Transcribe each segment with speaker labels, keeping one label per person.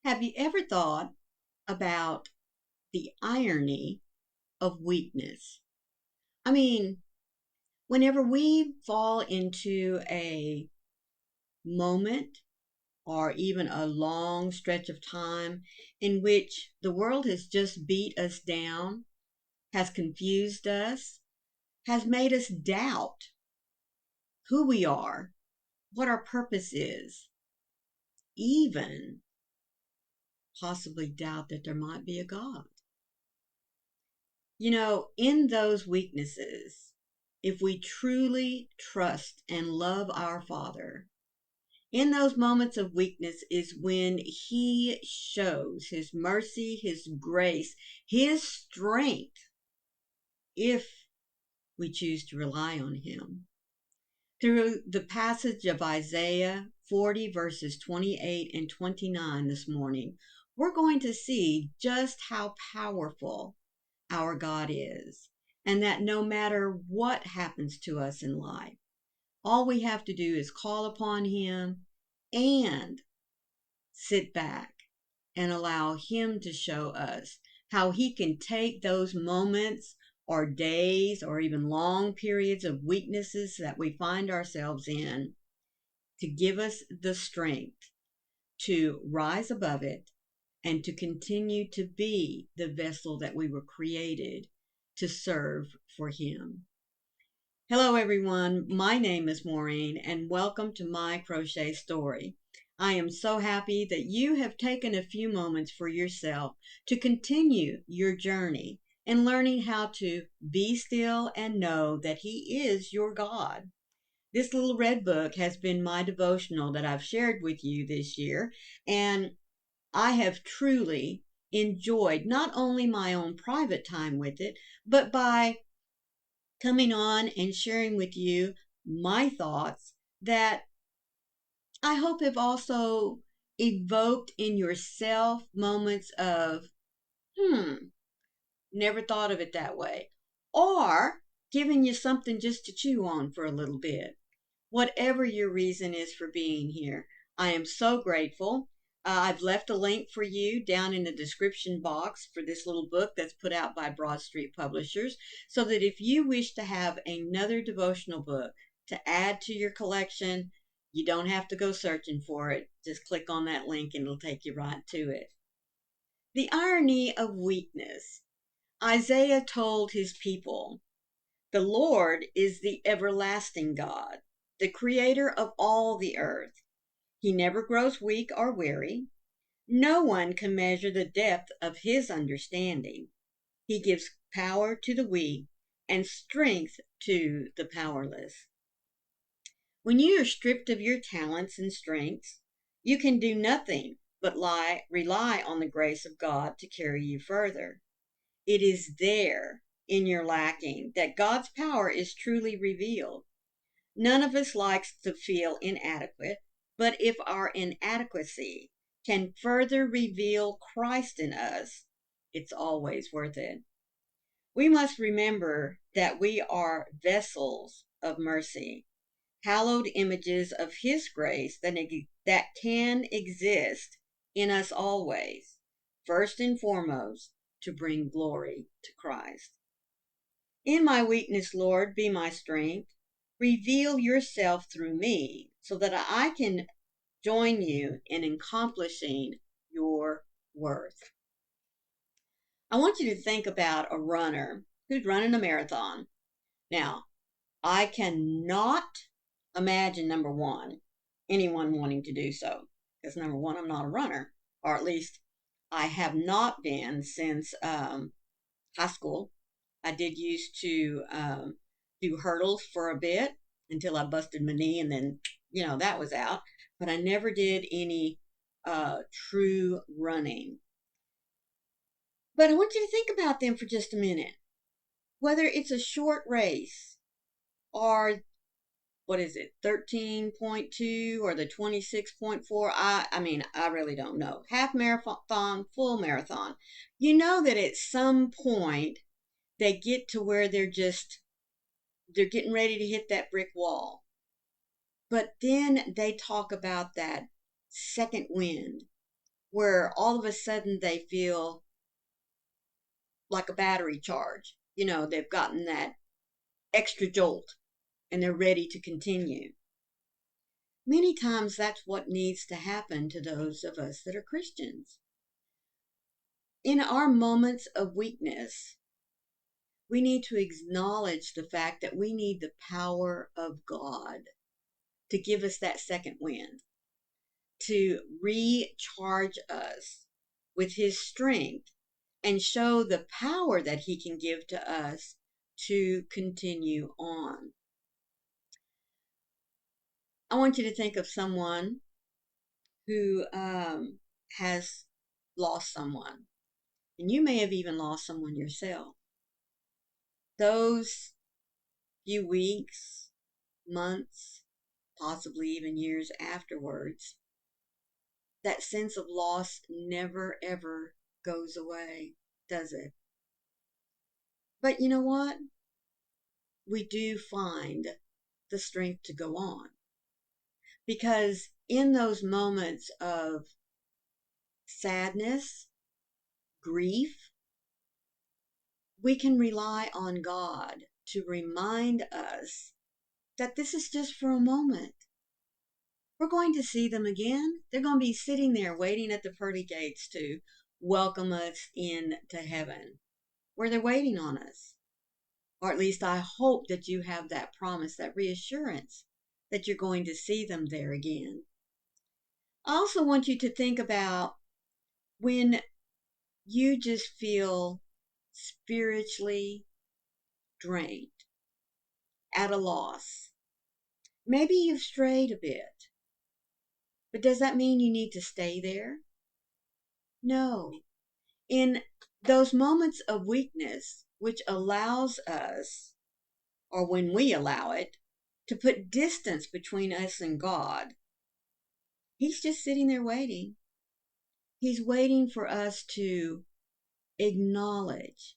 Speaker 1: Have you ever thought about the irony of weakness? I mean, whenever we fall into a moment or even a long stretch of time in which the world has just beat us down, has confused us, has made us doubt who we are, what our purpose is, even possibly doubt that there might be a God. In those weaknesses, if we truly trust and love our Father, in those moments of weakness is when He shows His mercy, His grace, His strength, if we choose to rely on Him. Through the passage of Isaiah 40, verses 28 and 29 this morning, we're going to see just how powerful our God is, and that no matter what happens to us in life, all we have to do is call upon Him and sit back and allow Him to show us how He can take those moments or days or even long periods of weaknesses that we find ourselves in to give us the strength to rise above it and to continue to be the vessel that we were created to serve for Him. Hello, everyone. My name is Maureen, and welcome to My Crochet Story. I am so happy that you have taken a few moments for yourself to continue your journey in learning how to be still and know that He is your God. This little red book has been my devotional that I've shared with you this year, and I have truly enjoyed not only my own private time with it, but by coming on and sharing with you my thoughts that I hope have also evoked in yourself moments of, never thought of it that way, or giving you something just to chew on for a little bit. Whatever your reason is for being here, I am so grateful. I've left a link for you down in the description box for this little book that's put out by Broad Street Publishers, so that if you wish to have another devotional book to add to your collection, you don't have to go searching for it. Just click on that link and it'll take you right to it. The irony of weakness. Isaiah told his people, "The Lord is the everlasting God, the creator of all the earth. He never grows weak or weary. No one can measure the depth of His understanding. He gives power to the weak and strength to the powerless." When you are stripped of your talents and strengths, you can do nothing but rely on the grace of God to carry you further. It is there, in your lacking, that God's power is truly revealed. None of us likes to feel inadequate, but if our inadequacy can further reveal Christ in us, it's always worth it. We must remember that we are vessels of mercy, hallowed images of His grace that can exist in us always, first and foremost, to bring glory to Christ. In my weakness, Lord, be my strength. Reveal yourself through me so that I can join you in accomplishing your worth. I want you to think about a runner who's running a marathon. Now, I cannot imagine, number one, anyone wanting to do so. Because number one, I'm not a runner, or at least I have not been since high school. I did used to do hurdles for a bit until I busted my knee, and then, that was out. But I never did any true running. But I want you to think about them for just a minute. Whether it's a short race or, 13.2 or the 26.4, I really don't know. Half marathon, full marathon. You know that at some point they get to where they're getting ready to hit that brick wall. But then they talk about that second wind where all of a sudden they feel like a battery charge. They've gotten that extra jolt and they're ready to continue. Many times that's what needs to happen to those of us that are Christians. In our moments of weakness, we need to acknowledge the fact that we need the power of God to give us that second wind, to recharge us with His strength and show the power that He can give to us to continue on. I want you to think of someone who has lost someone, and you may have even lost someone yourself. Those few weeks, months, possibly even years afterwards, that sense of loss never ever goes away, does it? But you know what? We do find the strength to go on. Because in those moments of sadness, grief, we can rely on God to remind us that this is just for a moment. We're going to see them again. They're going to be sitting there waiting at the pearly gates to welcome us into heaven, where they're waiting on us. Or at least I hope that you have that promise, that reassurance that you're going to see them there again. I also want you to think about when you just feel spiritually drained, at a loss. Maybe you've strayed a bit, but does that mean you need to stay there? No. In those moments of weakness, which allows us, or when we allow it, to put distance between us and God, He's just sitting there waiting. He's waiting for us to acknowledge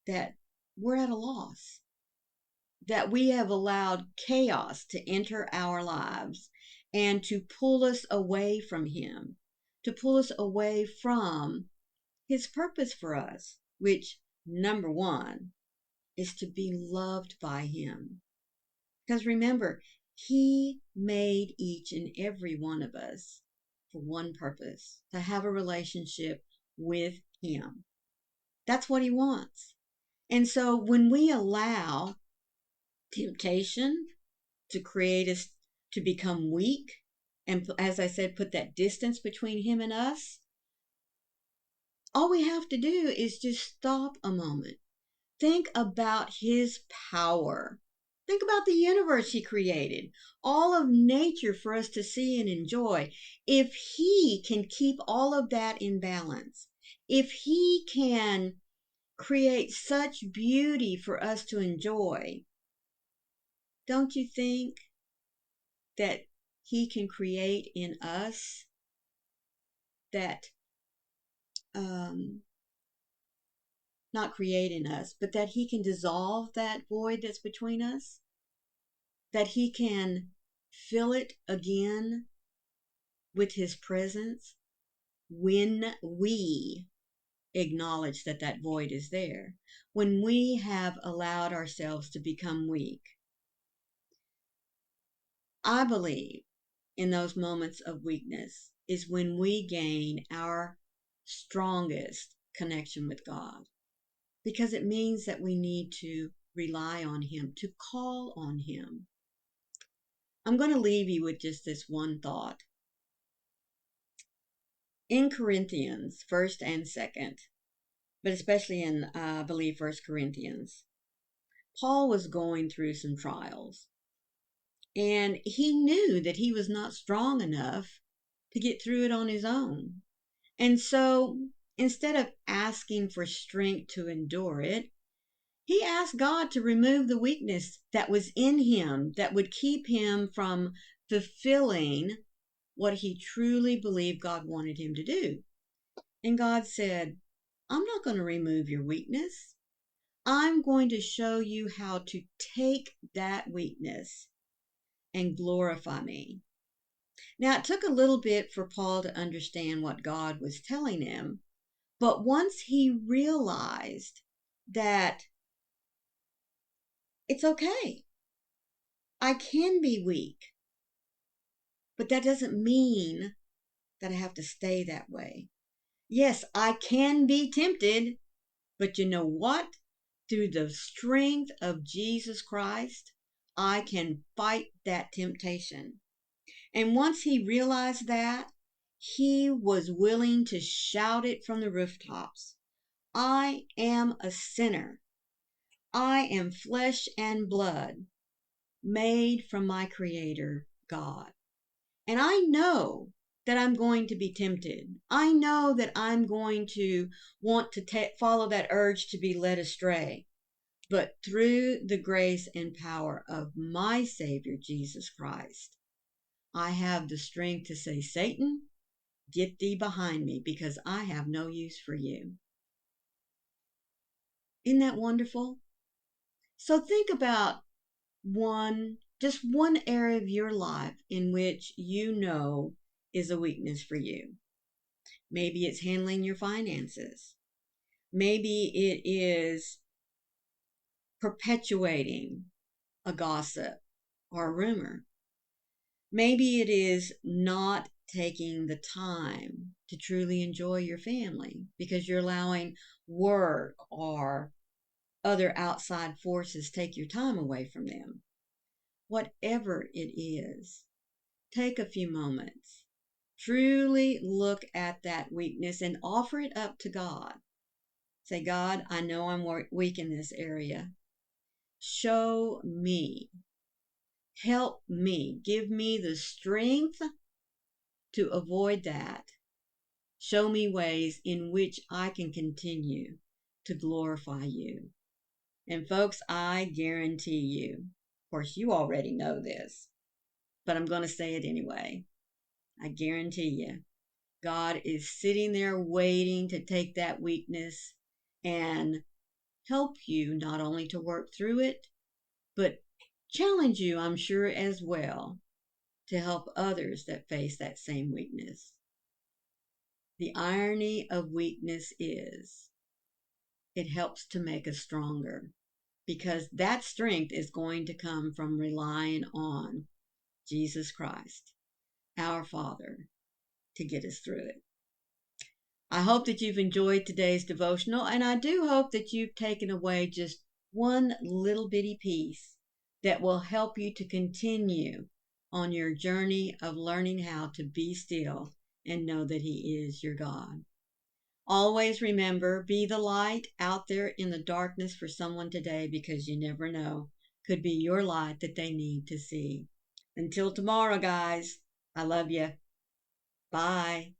Speaker 1: that we're at a loss, that we have allowed chaos to enter our lives and to pull us away from Him, to pull us away from His purpose for us, which, number one, is to be loved by Him. Because remember, He made each and every one of us for one purpose, to have a relationship with Him. That's what He wants. And so when we allow temptation to create us to become weak, and as I said, put that distance between Him and us, all we have to do is just stop a moment. Think about His power. Think about the universe He created, all of nature for us to see and enjoy. If He can keep all of that in balance, if He can create such beauty for us to enjoy, don't you think that He can create in us that, not create in us, but that He can dissolve that void that's between us? That He can fill it again with His presence when we acknowledge that that void is there, when we have allowed ourselves to become weak. I believe in those moments of weakness is when we gain our strongest connection with God, because it means that we need to rely on Him, to call on Him. I'm going to leave you with just this one thought. In Corinthians, 1st and 2nd, but especially in, I believe, 1st Corinthians, Paul was going through some trials. And he knew that he was not strong enough to get through it on his own. And so instead of asking for strength to endure it, he asked God to remove the weakness that was in him that would keep him from fulfilling what he truly believed God wanted him to do. And God said, I'm not going to remove your weakness. I'm going to show you how to take that weakness and glorify me. Now, it took a little bit for Paul to understand what God was telling him, but once he realized that it's okay, I can be weak, but that doesn't mean that I have to stay that way. Yes, I can be tempted, but you know what? Through the strength of Jesus Christ, I can fight that temptation. And once he realized that, he was willing to shout it from the rooftops. I am a sinner. I am flesh and blood, made from my Creator, God. And I know that I'm going to be tempted. I know that I'm going to want to follow that urge to be led astray. But through the grace and power of my Savior, Jesus Christ, I have the strength to say, Satan, get thee behind me, because I have no use for you. Isn't that wonderful? So think about just one area of your life in which you know is a weakness for you. Maybe it's handling your finances. Maybe it is perpetuating a gossip or a rumor. Maybe it is not taking the time to truly enjoy your family because you're allowing work or other outside forces take your time away from them. Whatever it is, take a few moments. Truly look at that weakness and offer it up to God. Say, God, I know I'm weak in this area. Show me. Help me. Give me the strength to avoid that. Show me ways in which I can continue to glorify you. And folks, I guarantee you, of course, you already know this, but I'm going to say it anyway. I guarantee you, God is sitting there waiting to take that weakness and help you not only to work through it, but challenge you, I'm sure, as well, to help others that face that same weakness. The irony of weakness is it helps to make us stronger, because that strength is going to come from relying on Jesus Christ, our Father, to get us through it. I hope that you've enjoyed today's devotional, and I do hope that you've taken away just one little bitty piece that will help you to continue on your journey of learning how to be still and know that He is your God. Always remember, be the light out there in the darkness for someone today, because you never know. Could be your light that they need to see. Until tomorrow, guys, I love you. Bye.